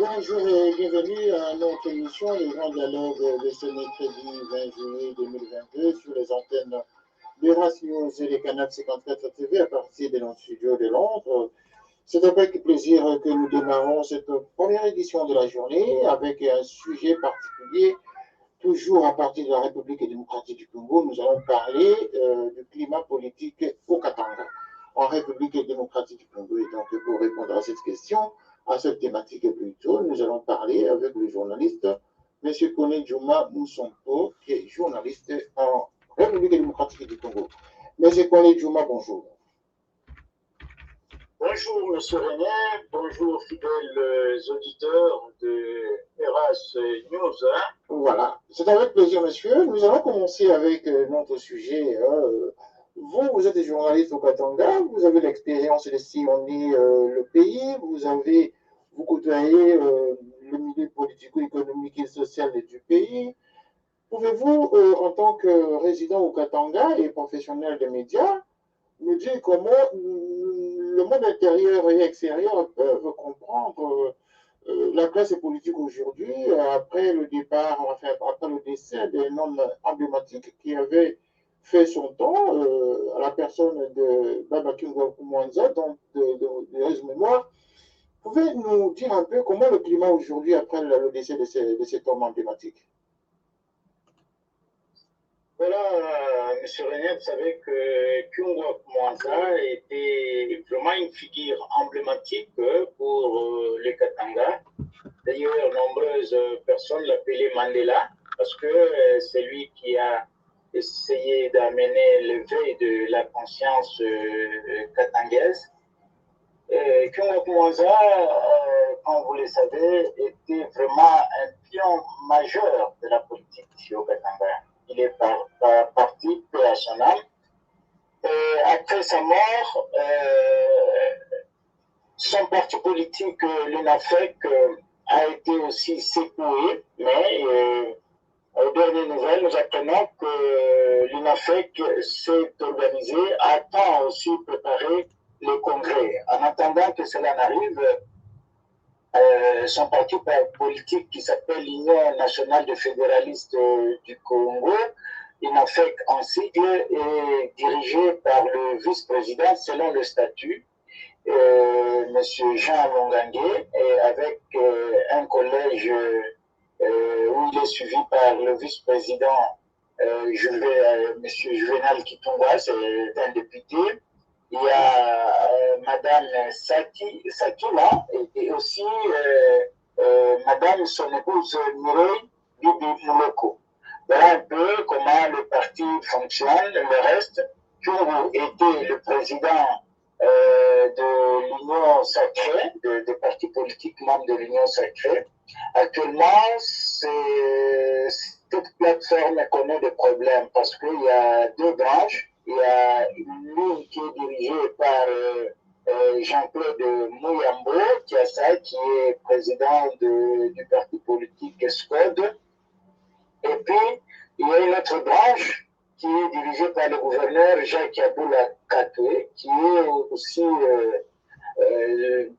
Bonjour et bienvenue à notre émission Le Grand Dialogue de ce mercredi 20 juillet 2022 sur les antennes de Race News et les canaux 54 TV à partir de notre studio de Londres. C'est avec plaisir que nous démarrons cette première édition de la journée avec un sujet particulier. Toujours à partir de la République démocratique du Congo, nous allons parler du climat politique au Katanga, en République démocratique du Congo. Et donc, pour répondre à cette question, à cette thématique plutôt, nous allons parler avec le journaliste M. Kone Djouma Moussonto, qui est journaliste en République démocratique du Congo. M. Kone Djouma, bonjour. Bonjour, M. René. Bonjour, fidèles auditeurs de RAS News. Voilà, c'est avec plaisir, monsieur. Nous allons commencer avec notre sujet. Vous êtes journaliste au Katanga, vous avez l'expérience de sillonner le pays, vous côtoyez le milieu politico-économique et social du pays. Pouvez-vous, en tant que résident au Katanga et professionnel des médias, nous dire comment le monde intérieur et extérieur peuvent comprendre la classe politique aujourd'hui, après le départ, enfin, après le décès d'un homme emblématique qui avait fait son temps, à la personne de Baba Kingo Mwanza, donc de mémoire. Pouvez-vous nous dire un peu comment le climat aujourd'hui après le décès de cet homme emblématique? Voilà, M. René, vous savez que Kyungwa Mwanza était vraiment une figure emblématique pour les Katanga. D'ailleurs, nombreuses personnes l'appelaient Mandela parce que c'est lui qui a essayé d'amener l'éveil de la conscience katangaise. Kyungwa Mwanza, comme vous le savez, était vraiment un pion majeur de la politique ici au Katanga. Il est parti peu à son âme. Après sa mort, son parti politique, l'UNAFEC, a été aussi secoué, mais aux dernières nouvelles, nous apprenons que l'UNAFEC s'est organisé, attend aussi préparer le congrès. En attendant que cela n'arrive, son parti politique qui s'appelle l'Union nationale des fédéralistes du Congo, l'UNAFEC en sigle, est dirigé par le vice-président selon le statut, M. Jean Longangue, avec un collège où il est suivi par le vice-président M. Juvenal Kitungwa, c'est un député. Il y a Madame Sakila et aussi Madame son épouse Mireille Bibi Mouloko. Voilà un peu comment le parti fonctionne. Le reste, Kyungu était le président de l'Union sacrée, des partis politiques membres de l'Union sacrée. Actuellement, cette plateforme connaît des problèmes parce qu'il y a deux branches. Il y a une ligne qui est dirigée par Jean-Claude Mouyambo, qui est président du parti politique SCOD. Et puis, il y a une autre branche qui est dirigée par le gouverneur Jacques Yaboula Katoué, qui est aussi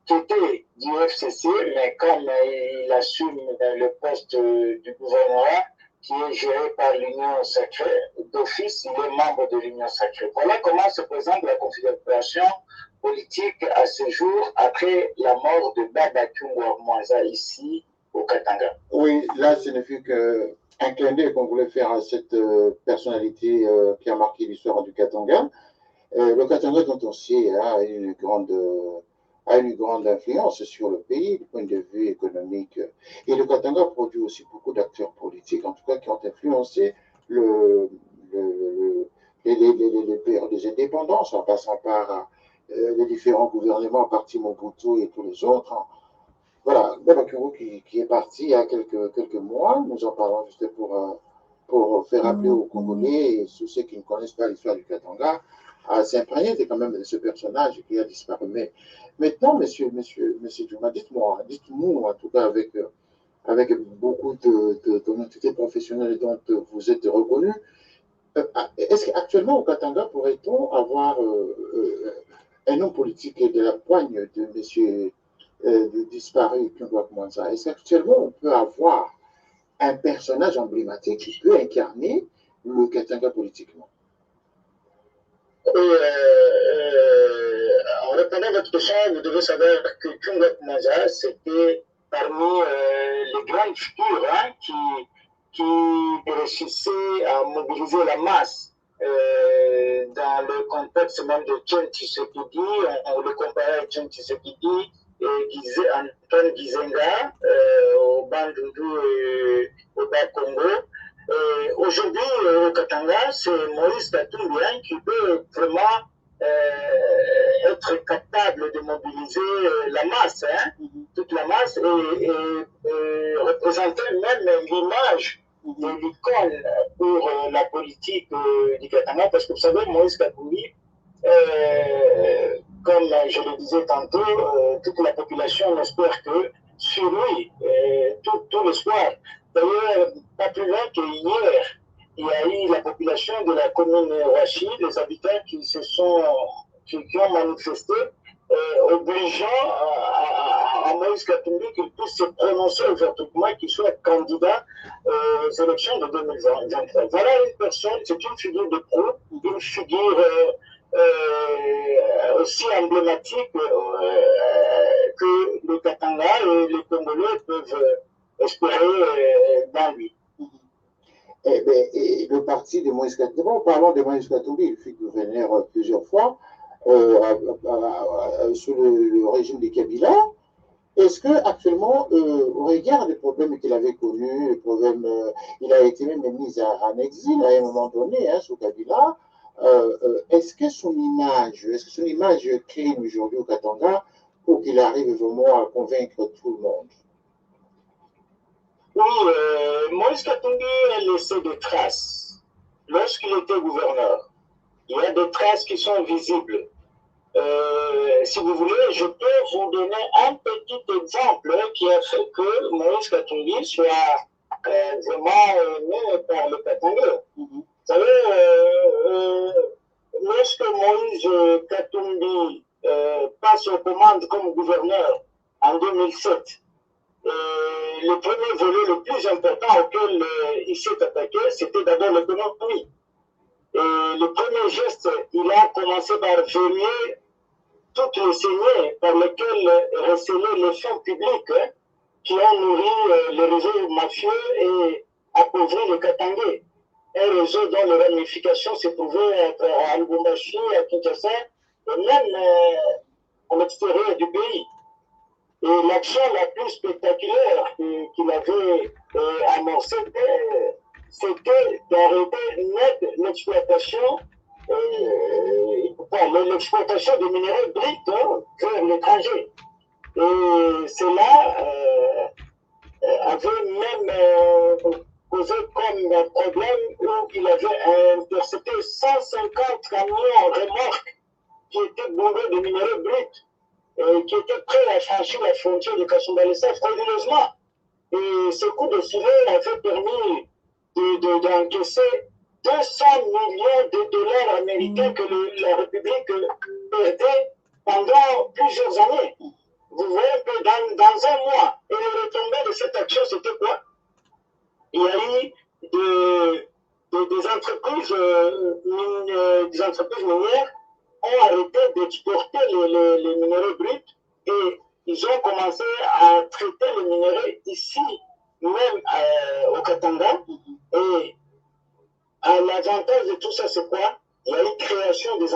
qui était du FCC, mais comme il assume le poste du gouvernement, qui est géré par l'Union sacrée, d'office, il est membre de l'Union sacrée. Voilà comment se présente la configuration politique à ce jour après la mort de Baba Kyungwa Mwanza ici au Katanga. Oui, là, ce ne fut qu'un clin d'œil qu'on voulait faire à cette personnalité qui a marqué l'histoire du Katanga. Le Katanga, dont on sait, a une grande influence sur le pays du point de vue économique. Et le Katanga produit aussi beaucoup d'acteurs politiques, en tout cas qui ont influencé les périodes des indépendances, en passant par les différents gouvernements, parti Mobutu et tous les autres. Voilà, Babakuro qui est parti il y a quelques mois, nous en parlons juste pour faire rappeler aux Congolais et tous ceux qui ne connaissent pas l'histoire du Katanga, à s'imprégner quand même de ce personnage qui a disparu. Mais maintenant, monsieur Djouma, dites-nous, en tout cas avec beaucoup d'honnêteté professionnelle dont vous êtes reconnu, est-ce qu'actuellement au Katanga pourrait-on avoir un homme politique de la poigne de monsieur de disparu Kungwak Manza, est-ce qu'actuellement on peut avoir un personnage emblématique qui peut incarner le Katanga politiquement? En répondant à votre question, vous devez savoir que Kungwak Manza, c'était parmi les grandes figures qui réussissaient à mobiliser la masse dans le contexte même de Chen Tshisekedi. On le comparait à Chen Tshisekedi et Antoine Gizenga au Bandundu et au Bas-Congo. Aujourd'hui, au Katanga, c'est Maurice Katumbi qui peut vraiment être capable de mobiliser la masse, toute la masse, et représenter même l'image de l'icône pour la politique du Katanga, parce que vous savez, Maurice Katumbi, comme je le disais tantôt, toute la population espère que sur lui, tout le soir. D'ailleurs, pas plus loin que hier, il y a eu la population de la commune Wachi, les habitants qui ont manifesté, obligeant à Moïse Katumbi qu'il puisse se prononcer ouvertement, qu'il soit candidat aux élections de 2023. Voilà une personne, c'est une figure de proue, une figure aussi emblématique que le Katanga et les Congolais peuvent espérer dans lui. Eh bien, et le parti de Moïse Katumbi, bon, parlons de Moïse Katumbi, il fut gouverneur plusieurs fois sous le régime de Kabila. Est-ce qu'actuellement, au regard des problèmes qu'il avait connus, les problèmes, il a été même mis en exil à un moment donné, sous Kabila, est-ce que son image crée aujourd'hui au Katanga pour qu'il arrive vraiment à convaincre tout le monde? Oui, Moïse Katumbi a laissé des traces lorsqu'il était gouverneur. Il y a des traces qui sont visibles. Si vous voulez, je peux vous donner un petit exemple qui a fait que Moïse Katumbi soit vraiment aimé par le Katanga. Vous savez, lorsque Moïse Katumbi passe aux commandes comme gouverneur en 2007, le premier volet le plus important auquel il s'est attaqué, c'était d'abord l'économie. Et le premier geste, il a commencé par verrouiller toutes les saignées par lesquelles recélaient les fonds publics qui ont nourri les réseaux mafieux et appauvri le Katangais. Un réseau dont les ramifications se trouvaient à Lubumbashi, à Kinshasa, et même à l'extérieur du pays. Et l'action la plus spectaculaire qu'il avait amorcée, c'était d'arrêter net l'exploitation des minéraux bruts vers l'étranger. Et cela avait même posé comme un problème où il avait intercepté 150 camions remorques qui étaient bourrés de minéraux bruts, qui étaient prêts à franchir la frontière de Kasumbalesa frauduleusement. Et ce coup de filet avait permis d'encaisser 200 millions de dollars américains que la République perdait pendant plusieurs années. Vous voyez que dans un mois, et le retombé de cette action, c'était quoi? Il y a eu des entreprises minières ont arrêté d'exporter les minéraux bruts et ils ont commencé à traiter les minéraux ici, même au Katanga. Et l'avantage de tout ça, c'est quoi? Il y a eu création des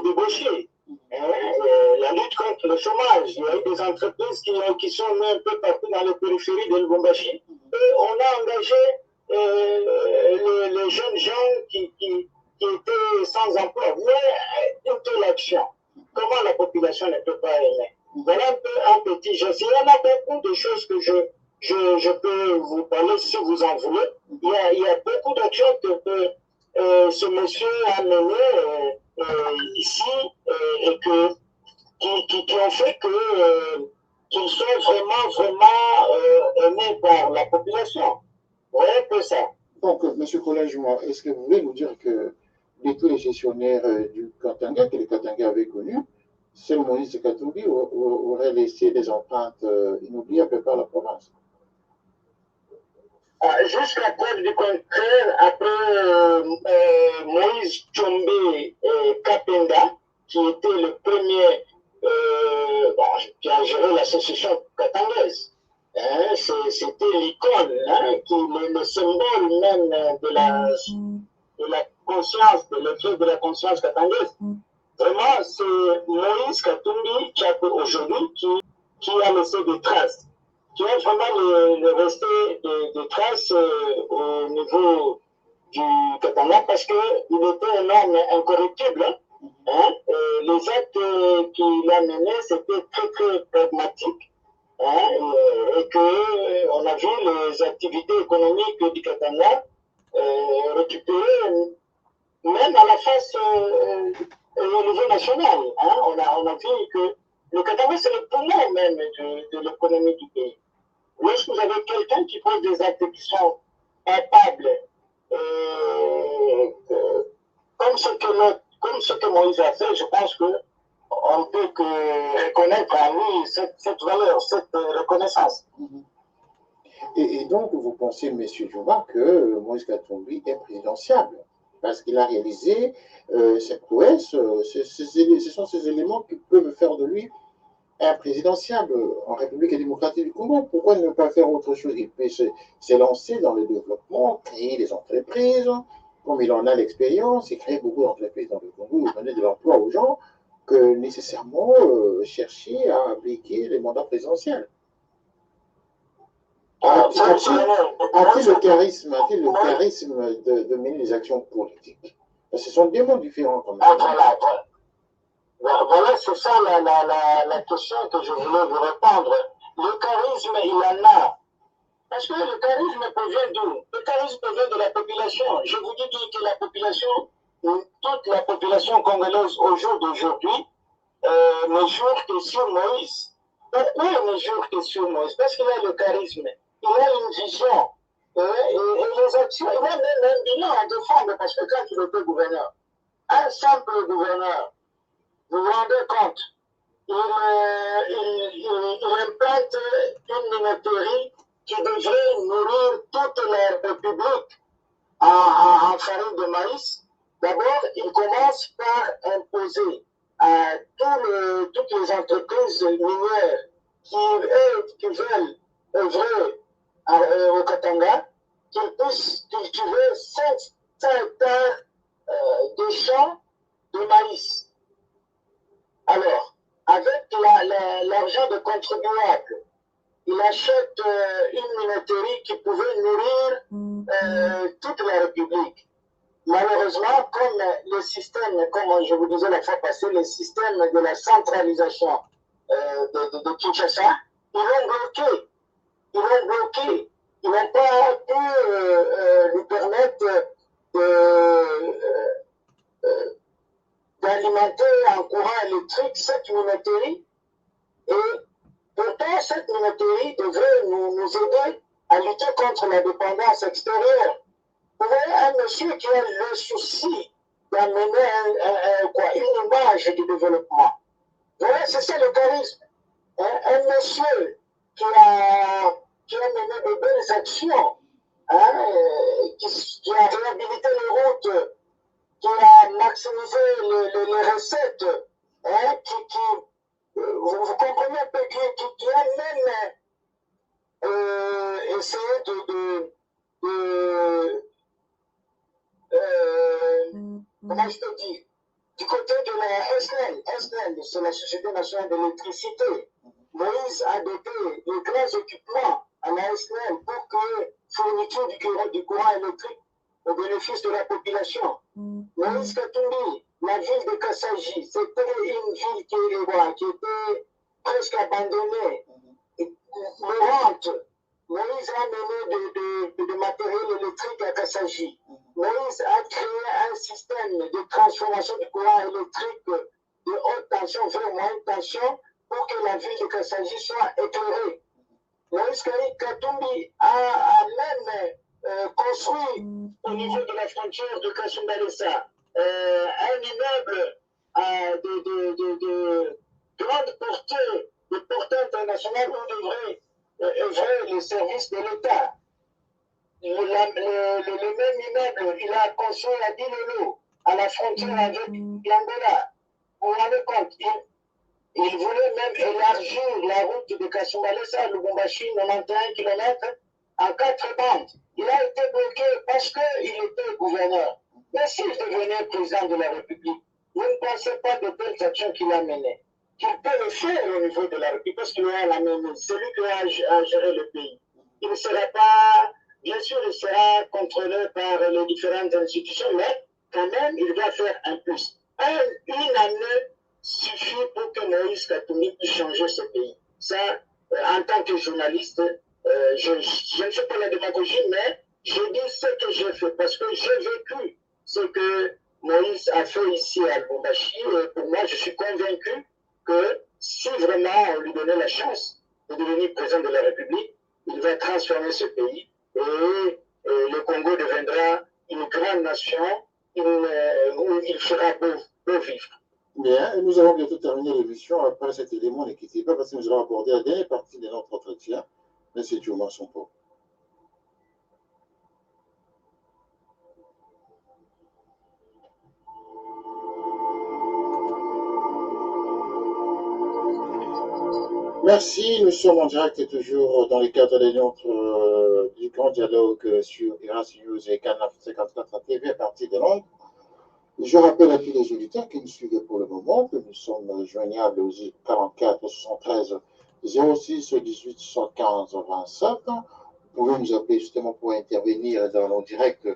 débauchés. La lutte contre le chômage. Il y a eu des entreprises qui sont nées un peu partout dans les périphéries de Lubumbashi. Et on a engagé les jeunes gens qui étaient sans emploi. Mais une telle action, comment la population ne peut pas aimer? Voilà un petit geste. Il y en a beaucoup de choses que je peux vous parler si vous en voulez. Il y a beaucoup d'actions que ce monsieur a menées ici et qui ont fait qu'il soit vraiment aimé par la population. Vous voyez un peu ça. Donc, M. Collin-Jouma, est-ce que vous voulez nous dire que de tous les gestionnaires du Katanga, que le Katanga avait connu, seul Moïse Katumbi aurait laissé des empreintes inoubliables par la province. Jusqu'à preuve du contraire, après Moïse Tchombe Kapenda, qui était le premier qui a géré l'association katangaise. Hein, c'était l'icône, hein, le symbole même de la conscience, de l'effet de la conscience katangaise. Vraiment, c'est Moïse Katumbi aujourd'hui qui a laissé des traces, qui a vraiment le resté des traces au niveau du Katanga parce qu'il était un homme incorruptible. Hein? Les actes qu'il a menés, c'était très très pragmatique. Hein? Et qu'on a vu les activités économiques du Katanga récupérées même à la face au niveau national. Hein? On a vu que le Katanga, c'est le poumon même de l'économie du pays. Lorsque vous avez quelqu'un qui pose des actes qui sont palpables, comme ce que Moïse a fait, je pense qu'on peut que reconnaître en lui cette valeur, cette reconnaissance. Et donc, vous pensez, M. Djouma, que Moïse Katumbi est présidentiable parce qu'il a réalisé cette prouesse, ce sont ces éléments qui peuvent faire de lui un présidentiable en République démocratique du Congo. Pourquoi ne pas faire autre chose? Il peut s'élancer dans le développement, créer des entreprises, comme il en a l'expérience, il crée beaucoup d'entreprises dans le Congo, il donne de l'emploi aux gens, que nécessairement chercher à appliquer les mandats présidentiels. A-t-il le charisme, de mener des actions politiques? Ce sont des mots différents quand même. Voilà, c'est ça la question que je voulais vous répondre. Le charisme, il en a. Parce que le charisme provient d'où? Le charisme provient de la population. Je vous dis que la population, toute la population congolaise au jour d'aujourd'hui, ne jure que sur Moïse. Pourquoi il ne jure que sur Moïse? Parce qu'il a le charisme. Il a une vision. Et les actions, il a même un bilan à défendre. Parce que quand il était gouverneur, un simple gouverneur, vous vous rendez compte, il implante une minoterie qui devrait nourrir toute la République en farine de maïs. D'abord, il commence par imposer à toutes les entreprises minières qui veulent œuvrer au Katanga qu'ils puissent cultiver 500 hectares de champs de maïs. Alors, avec l'argent de contribuables, il achète une minoterie qui pouvait nourrir toute la République. Malheureusement, comme le système, comme je vous disais la fois passée, le système de la centralisation de Kinshasa, ils l'ont bloqué. Ils n'ont pas pu lui permettre d'alimenter en courant électrique cette minoterie. Et pourtant, cette minoterie devrait nous aider à lutter contre la dépendance extérieure. Vous voyez, un monsieur qui a le souci d'amener une image de développement. Voilà, c'est ça le charisme. Un monsieur qui a mené de belles actions, hein, qui a réhabilité les routes, qui a maximisé les recettes, hein, vous comprenez un peu, qui a même essayé comment je te dis, du côté de la SNEL, c'est la Société nationale de l'électricité. Moïse a doté de grands équipements à la SNEL pour que fourniture du courant électrique au bénéfice de la population. Moïse Katumbi, la ville de Kassaji, c'était une ville qui était presque abandonnée, mourante. Moïse a mené de matériel électrique à Kassaji. Moïse a créé un système de transformation du courant électrique de haute tension vers moyenne tension pour que la ville de Kassaji soit éclairée. Moïse Katumbi a même construit au niveau de la frontière de Kasumbalesa un immeuble grande portée, de portée internationale où devraient œuvrer les services de l'État. Le même immeuble, il a construit à Dilolo, à la frontière avec l'Angola. Vous vous rendez compte, il voulait même élargir la route de Kasumbalesa à Lubumbashi, 91 km, en 4 bandes. Il a été bloqué parce qu'il était gouverneur. Mais s'il devenait président de la République, vous ne pensez pas de telles actions qu'il a menées. Qu'il peut le faire au niveau de la République parce qu'il a la même. C'est lui qui a géré le pays. Il ne sera pas, bien sûr, il sera contrôlé par les différentes institutions, mais quand même, il va faire un plus. Une année suffit pour que Moïse Katumbi puisse changer ce pays. Ça, en tant que journaliste, je ne fais pas la démagogie, mais je dis ce que j'ai fait parce que j'ai vécu ce que Moïse a fait ici à Lubumbashi. Et pour moi, je suis convaincu que si vraiment on lui donnait la chance de devenir président de la République, il va transformer ce pays et le Congo deviendra une grande nation où il fera beau vivre. Bien, et nous allons bientôt terminer l'émission. Après cet élément, ne quittez pas parce que nous allons aborder la dernière partie de notre entretien. Monsieur Diouma Sompo. Merci, nous sommes en direct toujours dans le cadre du grand dialogue sur Iras News et Canal 54 TV à partir de Londres. Je rappelle à tous les auditeurs qui nous suivent pour le moment que nous sommes joignables aux 44 73 06 18 75 27. Vous pouvez nous appeler justement pour intervenir dans le direct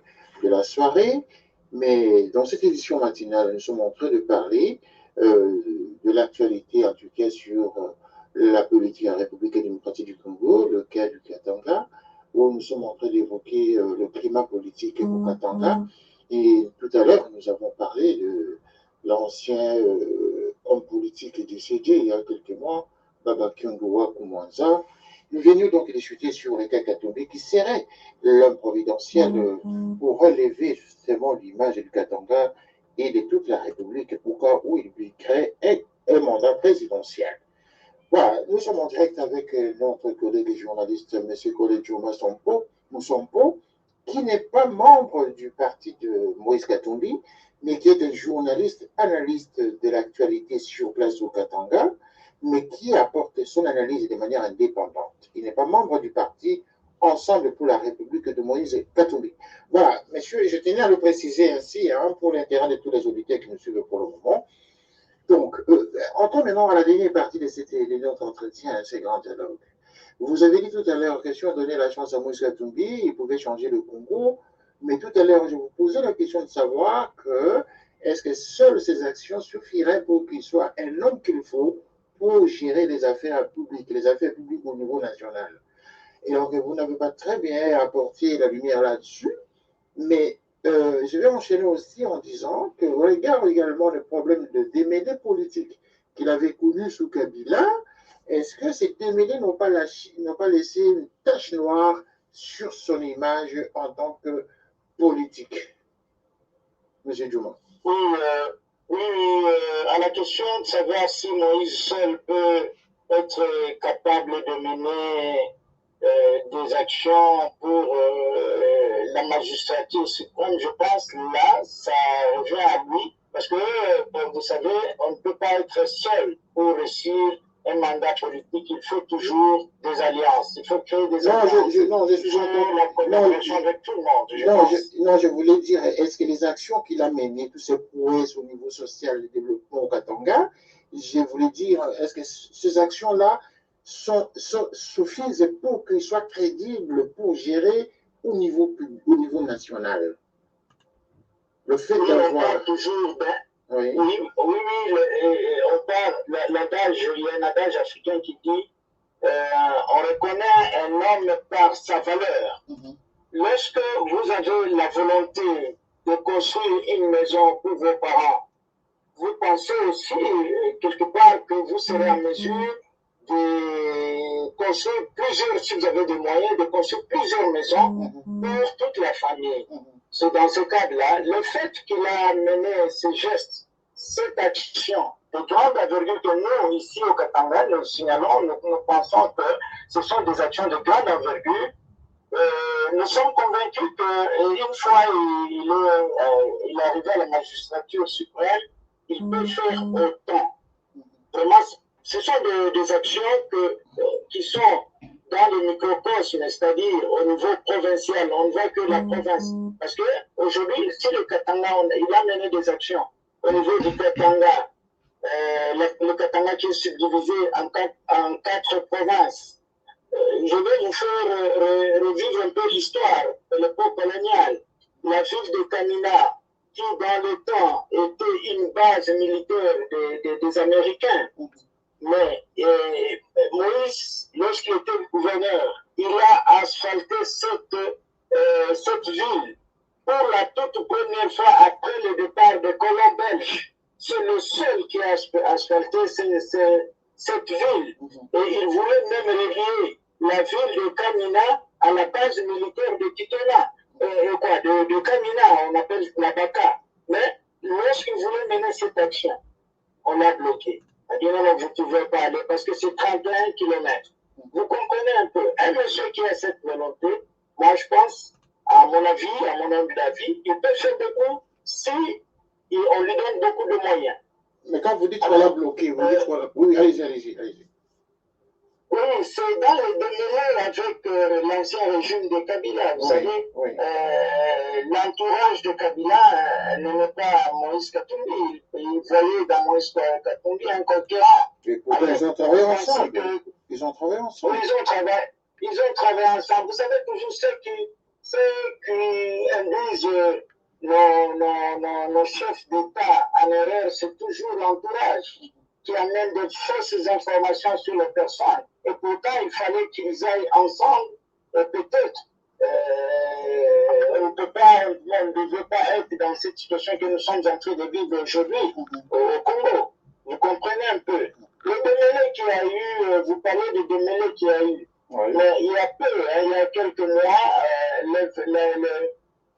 de la soirée. Mais dans cette édition matinale, nous sommes en train de parler de l'actualité, en tout cas sur la politique en République démocratique du Congo, le cas du Katanga, où nous sommes en train d'évoquer le climat politique au Katanga. Et tout à l'heure, nous avons parlé de l'ancien homme politique décédé il y a quelques mois, Baba Kyungowa Kumwanza. Nous venions donc discuter sur les Katumbi qui serait l'homme providentiel pour relever justement l'image du Katanga et de toute la République, au cas où il lui crée un mandat présidentiel. Voilà, nous sommes en direct avec notre collègue et journaliste, M. Collègue Diouma Sompo, qui n'est pas membre du parti de Moïse Katumbi, mais qui est un journaliste, analyste de l'actualité sur place au Katanga, mais qui apporte son analyse de manière indépendante. Il n'est pas membre du parti Ensemble pour la République de Moïse Katumbi. Voilà, messieurs, je tenais à le préciser ainsi, pour l'intérêt de tous les auditeurs qui nous suivent pour le moment. Donc, entrons maintenant à la dernière partie de notre entretien, ce grand dialogue. Vous avez dit tout à l'heure, question de donner la chance à Moïse Katumbi, il pouvait changer le Congo, mais tout à l'heure, je vous posais la question de savoir que est-ce que seules ces actions suffiraient pour qu'il soit un homme qu'il faut pour gérer les affaires publiques au niveau national. Et donc, vous n'avez pas très bien apporté la lumière là-dessus, mais je vais enchaîner aussi en disant que regarde également le problème de démêlés politiques qu'il avait connu sous Kabila. Est-ce que ces démêlés n'ont pas laissé une tache noire sur son image en tant que politique? Monsieur Diouma. Oui, à la question de savoir si Moïse seul peut être capable de mener des actions pour la magistrature suprême, je pense là, ça revient à lui. Parce que, vous savez, on ne peut pas être seul pour réussir un mandat politique. Il faut toujours des alliances. Il faut créer des alliances. Je suis la collaboration avec tout le monde. Je voulais dire, est-ce que les actions qu'il a menées, tous ces prouesses au niveau social et développement au Katanga, je voulais dire, est-ce que ces actions-là suffisent pour qu'il soit crédible pour gérer au niveau national? Le fait d'avoir... On parle toujours oui, on parle, il y a un adage africain qui dit on reconnaît un homme par sa valeur. Lorsque vous avez la volonté de construire une maison pour vos parents, vous pensez aussi quelque part que vous serez en mesure de construire plusieurs, si vous avez des moyens, de construire plusieurs maisons pour toute la famille. C'est dans ce cadre-là, le fait qu'il a mené ces gestes, cette action, de grande envergure que nous, ici au Katanga, nous signalons, nous pensons que ce sont des actions de grande envergure. Nous sommes convaincus qu'une fois il est arrivé à la magistrature suprême, il peut faire autant. Vraiment, ce sont des actions qui sont dans le microcosme, c'est-à-dire au niveau provincial. On ne voit que la province. Parce qu'aujourd'hui, si le Katanga, il a mené des actions au niveau du Katanga, le Katanga qui est subdivisé en 4 provinces. Je vais vous faire revivre un peu l'histoire de l'époque coloniale. La ville de Kamina, qui dans le temps était une base militaire des Américains. Mais Moïse, lorsqu'il était gouverneur, il a asphalté cette ville pour la toute première fois après le départ des colons belges. C'est le seul qui a asphalté cette ville. Et il voulait même relier la ville de Kamina à la base militaire de Kitona. De Kamina, on appelle la Baka. Mais lorsqu'il voulait mener cette action, on l'a bloqué. On a dit non, vous ne pouvez pas aller parce que c'est 31 km. Vous comprenez un peu. Un monsieur qui a cette volonté, moi je pense, à mon avis, à mon humble avis, il peut faire beaucoup si on lui donne beaucoup de moyens. Mais quand vous dites qu'on l'a bloqué, vous dites qu'on l'a... Oui, allez-y. Oui, c'est dans les démêlés avec l'ancien régime de Kabila. Vous savez, l'entourage de Kabila n'aimait pas Moïse Katumbi. Il voyait dans Moïse Katumbi un concurrent. Et pourtant, ils ont travaillé ensemble. Ils ont travaillé ensemble. Oui, ils ont travaillé ensemble. Vous savez, toujours ceux qui induisent nos chefs d'État en erreur, c'est toujours l'entourage qui amène de fausses informations sur les personnes. Et pourtant, il fallait qu'ils aillent ensemble, peut-être. On ne veut pas être dans cette situation que nous sommes en train de vivre aujourd'hui au Congo. Vous comprenez un peu. Le démêlé qu'il y a eu, vous parlez de démêlé qu'il y a eu. Oui. Mais il y a peu, il y a quelques mois,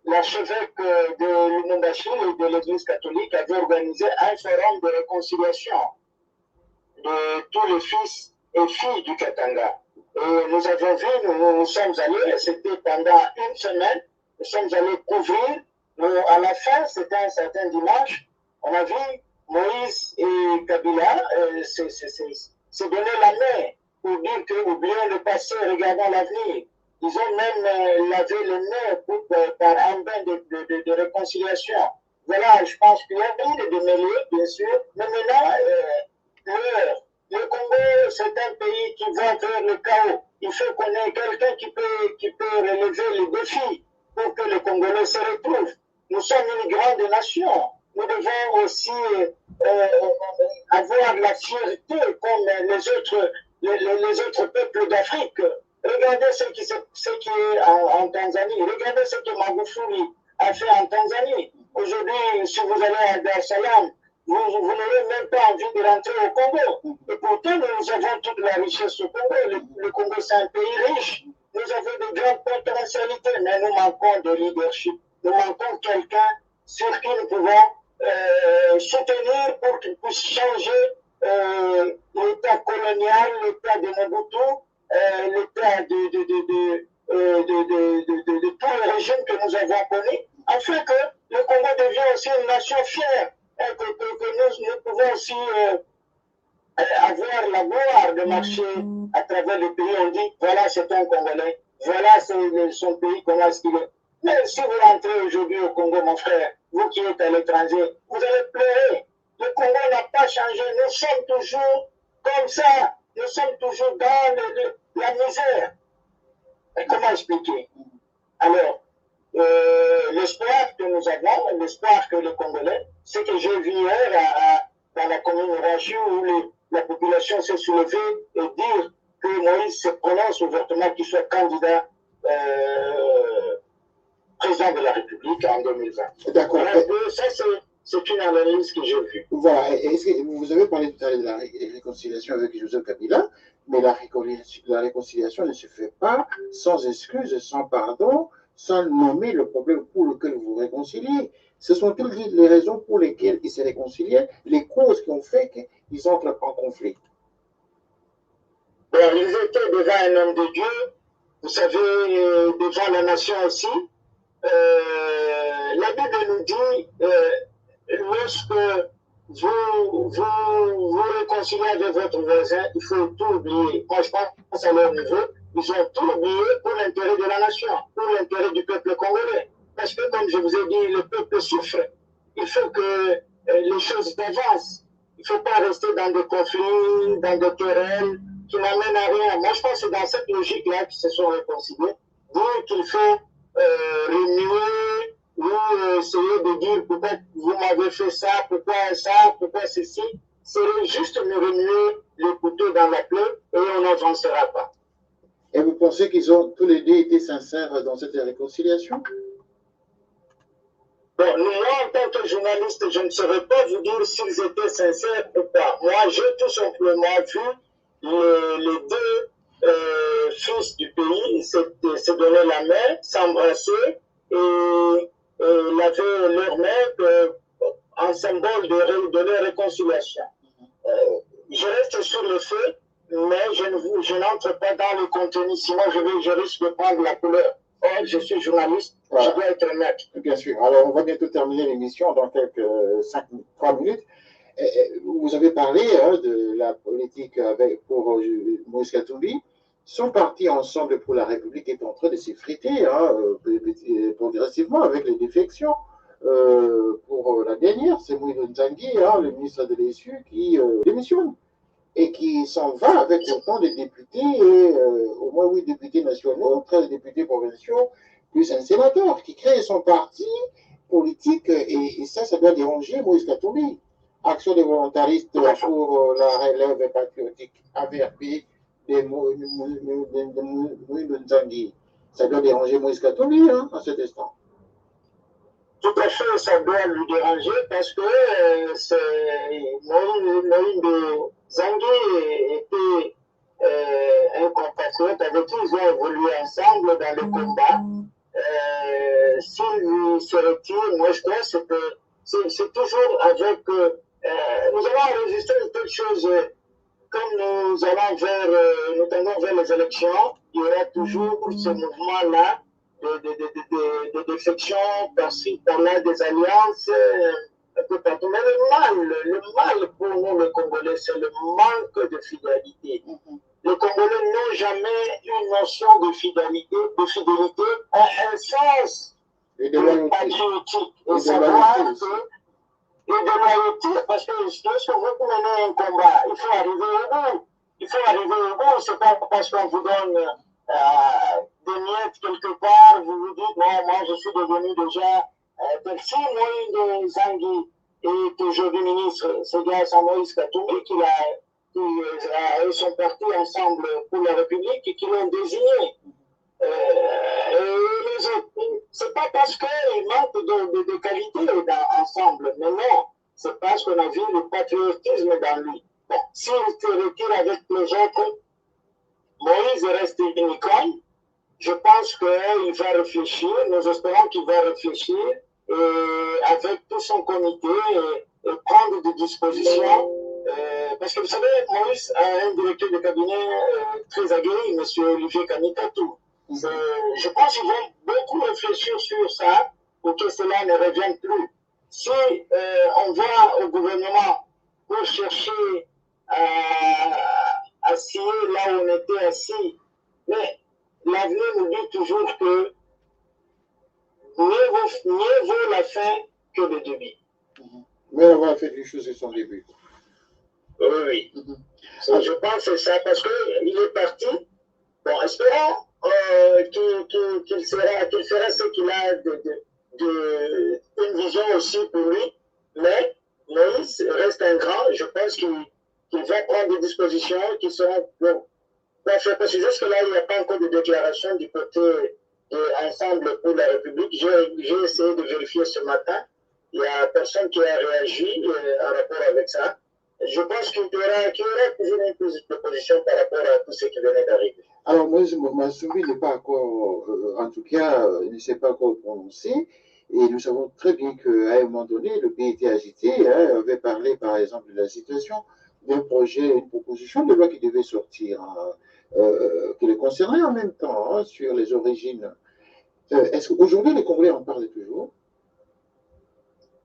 l'archevêque de Lubumbashi et de l'Église catholique avait organisé un forum de réconciliation de tous les fils et filles du Katanga. Et nous avons vu, nous sommes allés, c'était pendant une semaine, nous sommes allés couvrir. À la fin, c'était un certain dimanche, on a vu Moïse et Kabila se donner la main pour dire que oublions le passé, regardons l'avenir. Ils ont même lavé les mains par un bain de réconciliation. Voilà, je pense qu'il y a eu des démêlés, bien sûr, mais maintenant, le Congo, c'est un pays qui va vers le chaos. Il faut qu'on ait quelqu'un qui peut relever les défis pour que le Congolais se retrouve. Nous sommes une grande nation. Nous devons aussi avoir la fierté comme les autres peuples d'Afrique. Regardez ce qui est en Tanzanie. Regardez ce que Magufuli a fait en Tanzanie. Aujourd'hui, si vous allez à Dar es Salaam, vous n'aurez même pas envie de rentrer au Congo. Et pourtant, nous avons toute la richesse au Congo. Le Congo, c'est un pays riche. Nous avons de grandes potentialités, mais nous manquons de leadership. Nous manquons de quelqu'un sur qui nous pouvons soutenir pour qu'il puisse changer l'état colonial, l'état de Mobutu, l'état de tous les régimes que nous avons connus, afin que le Congo devienne aussi une nation fière. Et que nous pouvons aussi avoir la gloire de marcher à travers le pays. On dit, voilà, c'est un Congolais, voilà son pays, comment est-ce qu'il est. Mais si vous rentrez aujourd'hui au Congo, mon frère, vous qui êtes à l'étranger, vous allez pleurer. Le Congo n'a pas changé. Nous sommes toujours comme ça. Nous sommes toujours dans la misère. Et comment expliquer? Alors, l'espoir que nous avons, l'espoir que les Congolais, c'est que j'ai vu hier dans la commune Rachu où la population s'est soulevée et dire que Moïse se prononce ouvertement qu'il soit candidat président de la République en 2020. D'accord. Ça, c'est une analyse que j'ai vue. Voilà. Est-ce que vous avez parlé tout à l'heure de la réconciliation avec Joseph Kabila, mais la réconciliation ne se fait pas sans excuses, sans pardon, sans nommer le problème pour lequel vous vous réconciliez? Ce sont-ils les raisons pour lesquelles ils se réconciliaient, les causes qui ont fait qu'ils entrent en conflit? Bon, ils étaient devant un homme de Dieu, vous savez, devant la nation aussi. La Bible nous dit, lorsque vous réconciliez avec votre voisin, il faut tout oublier. Moi, je pense à leur niveau, ils ont tout oublié pour l'intérêt de la nation, pour l'intérêt du peuple congolais. Parce que, comme je vous ai dit, le peuple souffre. Il faut que les choses avancent. Il ne faut pas rester dans des conflits, dans des querelles qui n'amènent à rien. Moi, je pense que c'est dans cette logique-là qu'ils se sont réconciliés. Donc, il faut remuer ou essayer de dire pourquoi vous m'avez fait ça, pourquoi ceci. C'est juste me remuer le couteau dans la plaie et on n'avancera pas. Et vous pensez qu'ils ont tous les deux été sincères dans cette réconciliation? Bon, moi, en tant que journaliste, je ne saurais pas vous dire s'ils étaient sincères ou pas. Moi, j'ai tout simplement vu les deux fils du pays se donner la main, s'embrasser et laver leur main en symbole de leur réconciliation. Je reste sur le fait, mais je n'entre pas dans le contenu, sinon je risque de prendre la couleur. Or, je suis journaliste, voilà. Je dois être maître. Bien sûr. Alors, on va bientôt terminer l'émission dans quelques 3 minutes. Vous avez parlé de la politique pour Moïse Katumbi. Son parti Ensemble pour la République est en train de s'effriter progressivement avec les défections. Pour la dernière, c'est Moïse Nzangi, le ministre de l'ESU, qui démissionne et qui s'en va avec autant de députés, au moins 8 députés nationaux, 13 députés provinciaux, plus un sénateur qui crée son parti politique, et ça doit déranger Moïse Katumbi. Action des volontaristes pour la relève patriotique, AVRP, de Moïse Nzangi. Ça doit déranger Moïse Katumbi à cet instant. Tout à fait, ça doit lui déranger parce que Moïse Nzangi était un compatriote avec qui ils ont évolué ensemble dans le combat. S'il se retire, moi je crois que c'est toujours avec... nous allons enregistrer quelque chose comme nous tendons vers les élections, il y aura toujours ce mouvement-là de défection par-ci, par-là, des alliances, un peu partout. Mais le mal pour nous, les Congolais, c'est le manque de fidélité. Les Congolais n'ont jamais une notion de fidélité à un sens patriotique. Et savoir que et de loyauté, parce que lorsque vous menez un combat, il faut arriver au bout. Il faut arriver au bout, c'est pas parce qu'on vous donne des miettes quelque part, vous vous dites, non, moi je suis devenu déjà si Moïse Nzangi est aujourd'hui ministre, c'est grâce à Moïse Katumbi qui a eu son parti Ensemble pour la République et qui l'ont désigné. C'est pas parce qu'il manque de qualité ensemble, mais non, c'est parce qu'on a vu le patriotisme dans lui. Bon, s'il se retire avec les autres, Moïse reste une icône. Je pense qu'il va réfléchir, nous espérons qu'il va réfléchir avec tout son comité et prendre des dispositions. Parce que vous savez, Moïse a un directeur de cabinet très aguerri, M. Olivier Kanikatou. Je pense qu'ils vont beaucoup réfléchir sur ça pour que cela ne revienne plus. Si on va au gouvernement pour chercher à scier là où on était assis, mais l'avenir nous dit toujours que mieux vaut la fin que le début. Mais on va faire une chose sur son début. Oui. Je pense que c'est ça, parce qu'il est parti. Bon, espérons qu'il fera ce qu'il a une vision aussi pour lui, mais Moïse reste un grand, je pense qu'il va prendre des dispositions qui seront parfaites, parce que jusque-là, il n'y a pas encore de déclaration du côté Ensemble pour la République. J'ai essayé de vérifier ce matin, il n'y a personne qui a réagi en rapport avec ça. Je pense qu'il y aura toujours une prise de position par rapport à tout ce qui venait d'arriver. Alors, Moïse Massoumi n'est pas encore, en tout cas, ne s'est pas encore prononcé. Et nous savons très bien qu'à un moment donné, le pays était agité, hein, avait parlé, par exemple, de la situation d'un projet, une proposition de loi qui devait sortir, hein, qui les concernait en même temps, hein, sur les origines. Est-ce qu'aujourd'hui, les Congolais en parlent toujours?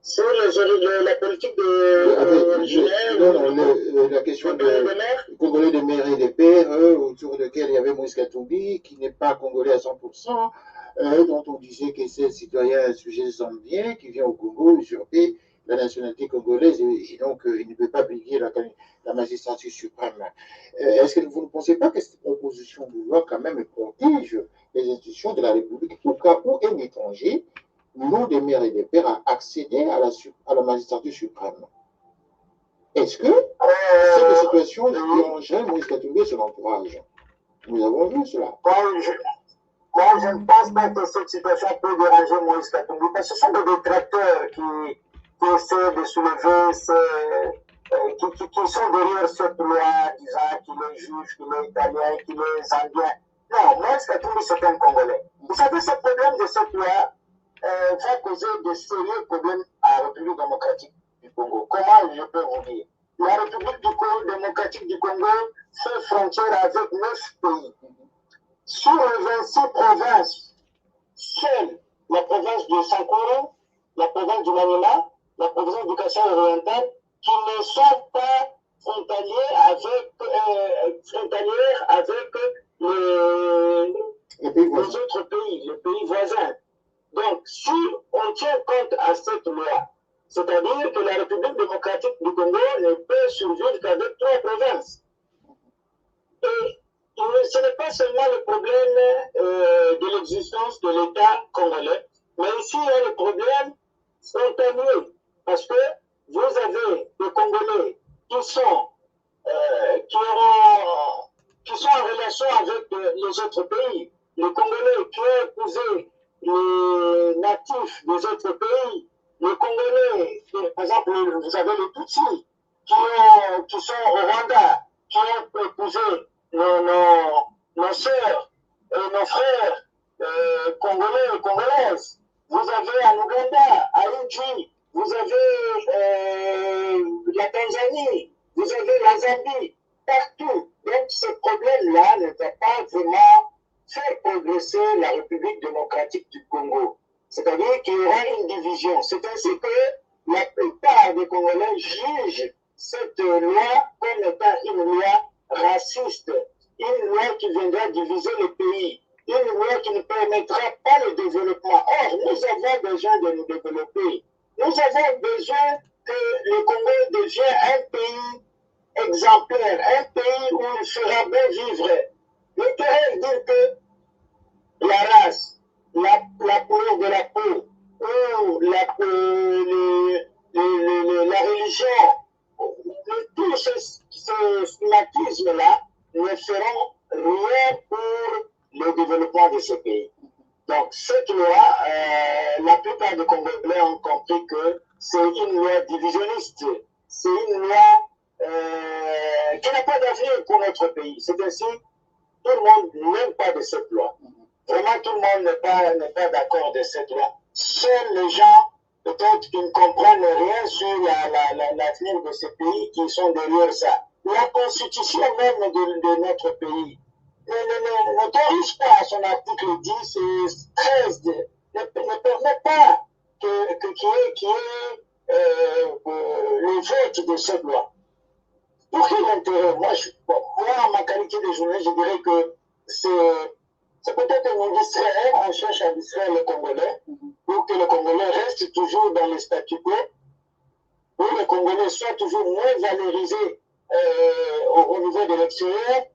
Sur la politique originaire, non, la question de Congolais de mère et des pères, autour de laquelle il y avait Moïse Katumbi, qui n'est pas Congolais à 100%, dont on disait que c'est un citoyen, un sujet zambien, qui vient au Congo usurper la nationalité congolaise, et donc il ne peut pas briguer la magistrature suprême. Est-ce que vous ne pensez pas que cette proposition de loi, quand même, protège les institutions de la République au cas où un étranger non des mères et des pères à accéder à la magistrature suprême? Est-ce que cette situation dérangerait Moïse Katumbi et son entourage? Nous avons vu cela. Moi, je ne pense pas que cette situation peut déranger Moïse Katumbi, parce que ce sont des détracteurs qui essaient de soulever, qui sont derrière cette loi, disant qu'il est juif, qu'il est italien, qu'il est zambien. Non, Moïse Katumbi, c'est un Congolais. Vous savez, ce problème de cette loi va causer de sérieux problèmes à la République démocratique du Congo. Comment je peux vous dire? La République démocratique du Congo fait frontière avec 9 pays. Sur les 26 provinces, seule la province de Sankoro, la province du Maniema, la province du Kassai oriental, qui ne sont pas frontalières avec les autres pays, les pays voisins. Donc, si on tient compte à cette loi, c'est-à-dire que la République démocratique du Congo ne peut survivre qu'avec 3 provinces. Et ce n'est pas seulement le problème de l'existence de l'État congolais, mais ici il y a le problème frontalier, parce que vous avez des Congolais qui sont en relation avec les autres pays, les Congolais qui ont épousé les natifs des autres pays, les Congolais, par exemple, vous avez les Tutsis qui sont au Rwanda, qui ont épousé nos sœurs et nos frères congolais et congolaises. Vous avez en Ouganda, à Haïti, vous avez la Tanzanie, vous avez la Zambie, partout. Donc ce problème-là ne va pas vraiment faire progresser la République démocratique du Congo. C'est-à-dire qu'il y aura une division. C'est ainsi que la plupart des Congolais jugent cette loi comme étant une loi raciste, une loi qui viendra diviser le pays, une loi qui ne permettra pas le développement. Or, nous avons besoin de nous développer. Nous avons besoin que le Congo devienne un pays exemplaire, un pays où il fera bon vivre. Le terrain dit que la race, la couleur de la peau, ou la religion, tous ces stigmatismes-là ne feront rien pour le développement de ce pays. Donc, cette loi, la plupart des Congolais ont compris que c'est une loi divisionniste. C'est une loi qui n'a pas d'avenir pour notre pays. C'est ainsi, tout le monde n'aime pas de cette loi. Vraiment, tout le monde n'est pas d'accord de cette loi. Seuls les gens, peut-être, qui ne comprennent rien sur l'avenir de ce pays, qui sont derrière ça. La constitution même de notre pays n'autorise pas à son article 10 et 13, ne permet pas qu'il y ait le vote de cette loi. Pour quel intérêt? Moi, en ma qualité de journaliste, je dirais que c'est peut-être une distraire, on cherche à distraire les Congolais, pour que les Congolais restent toujours dans le statu quo, pour que les Congolais soient toujours moins valorisés au niveau de l'extérieur.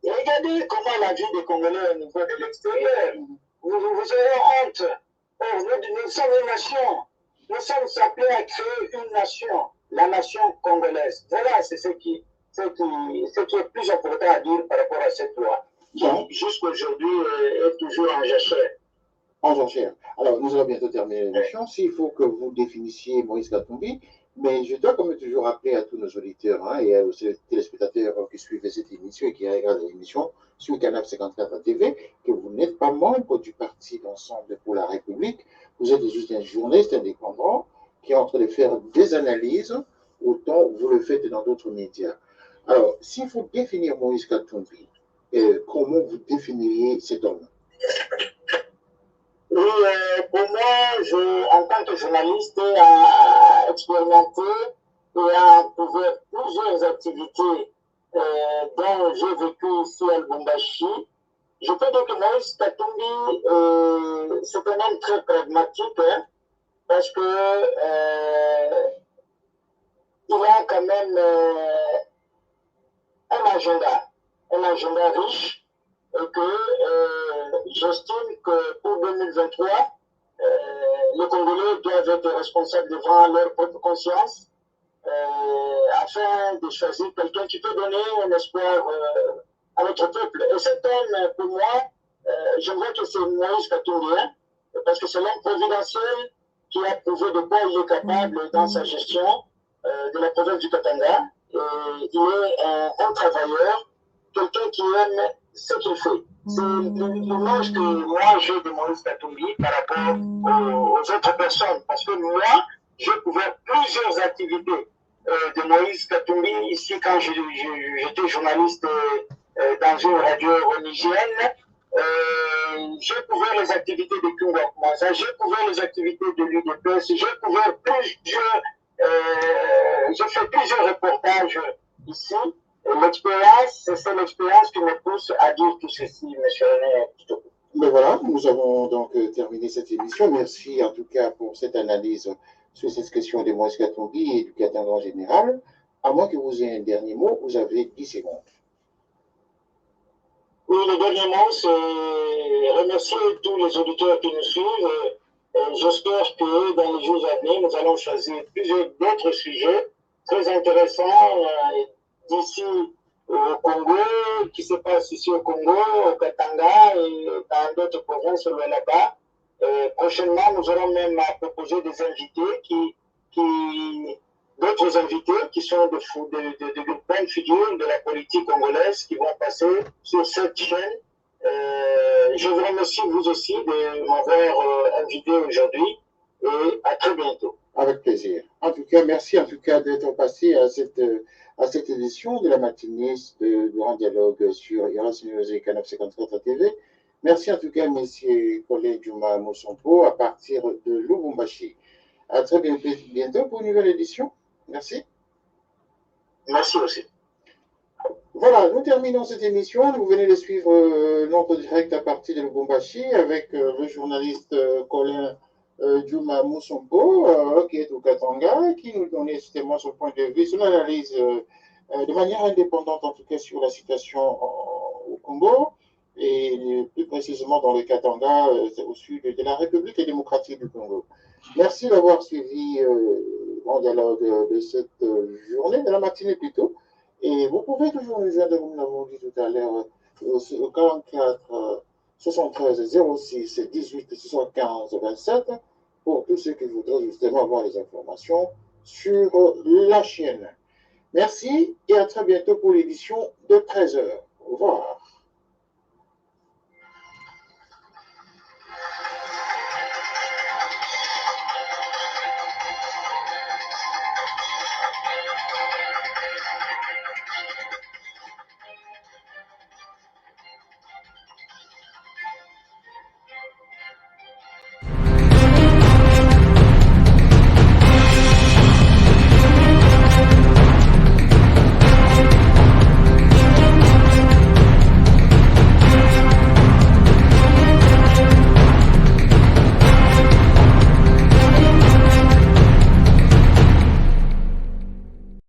Regardez comment la vie des Congolais au niveau de l'extérieur. Vous aurez honte. Nous sommes une nation. Nous sommes appelés à créer une nation, la nation congolaise. Voilà, c'est ce qui est plus important à dire par rapport à cette loi, qui jusqu'à aujourd'hui est toujours en jachère. En jachère. Alors, nous allons bientôt terminer l'émission. S'il faut que vous définissiez Moïse Katumbi, Mais je dois quand même toujours rappeler à tous nos auditeurs hein, et aux téléspectateurs qui suivent cette émission et qui regardent l'émission sur Canal 54 TV que vous n'êtes pas membre du parti d'ensemble pour la République. Vous êtes juste un journaliste indépendant qui est en train de faire des analyses autant vous le faites dans d'autres médias. Alors, s'il faut définir Moïse Katumbi, comment vous définiriez cet homme? Oui, pour moi, en tant que journaliste, expérimenté et à couvert plusieurs activités dont j'ai vécu ici à Lubumbashi, je peux dire que Moïse Katumbi, c'est un homme très pragmatique, hein, parce que il a quand même un agenda riche, et que j'estime que pour 2023, les Congolais doivent être responsables devant leur propre conscience afin de choisir quelqu'un qui peut donner un espoir à notre peuple. Et cet homme, pour moi, je vois que c'est Moïse Katumbi, parce que c'est l'homme providentiel qui a prouvé de quoi il est capable dans sa gestion de la province du Katanga. Et il est un travailleur, quelqu'un qui aime ce qu'il fait. C'est l'image que moi j'ai de Moïse Katumbi par rapport aux autres personnes. Parce que moi, j'ai couvert plusieurs activités de Moïse Katumbi ici quand j'étais journaliste dans une radio religieuse. J'ai couvert les activités de Kunga Koumaza, j'ai couvert les activités de l'UDPS, j'ai fait plusieurs reportages ici. L'expérience, c'est l'expérience qui me pousse à dire tout ceci, monsieur René. Mais voilà, nous avons donc terminé cette émission. Merci en tout cas pour cette analyse sur cette question de Moïse Katumbi et du Katanga en général. À moins que vous ayez un dernier mot, vous avez 10 secondes. Oui, le dernier mot, c'est remercier tous les auditeurs qui nous suivent. J'espère que dans les jours à venir, nous allons choisir plusieurs d'autres sujets très intéressants d'ici au Congo, qui se passe ici au Congo, au Katanga et dans d'autres provinces là-bas. Prochainement, nous aurons même à proposer des invités d'autres invités qui sont de bonnes figures de la politique congolaise qui vont passer sur cette chaîne. Je vous remercie vous aussi de m'avoir invité aujourd'hui et à très bientôt. Avec plaisir. En tout cas, merci en tout cas d'être passé à cette édition de la matinée de Grand Dialogue sur Iras News et Canal 54 TV. Merci en tout cas, messieurs collègues Juma Moussompo, à partir de Lubumbashi. À très bientôt pour une nouvelle édition. Merci. Merci aussi. Voilà, nous terminons cette émission. Vous venez de suivre notre direct à partir de Lubumbashi avec le journaliste Colin Juma Moussompo, qui est au Katanga, qui nous donnait justement son point de vue, son analyse de manière indépendante, en tout cas, sur la situation au Congo, et plus précisément dans le Katanga, au sud de la République démocratique du Congo. Merci d'avoir suivi mon dialogue de cette journée, de la matinée plutôt. Et vous pouvez toujours nous joindre, comme nous l'avons dit tout à l'heure, au 44 73 06 18 75 27 pour tous ceux qui voudraient justement avoir les informations sur la chaîne. Merci et à très bientôt pour l'édition de 13h. Au revoir.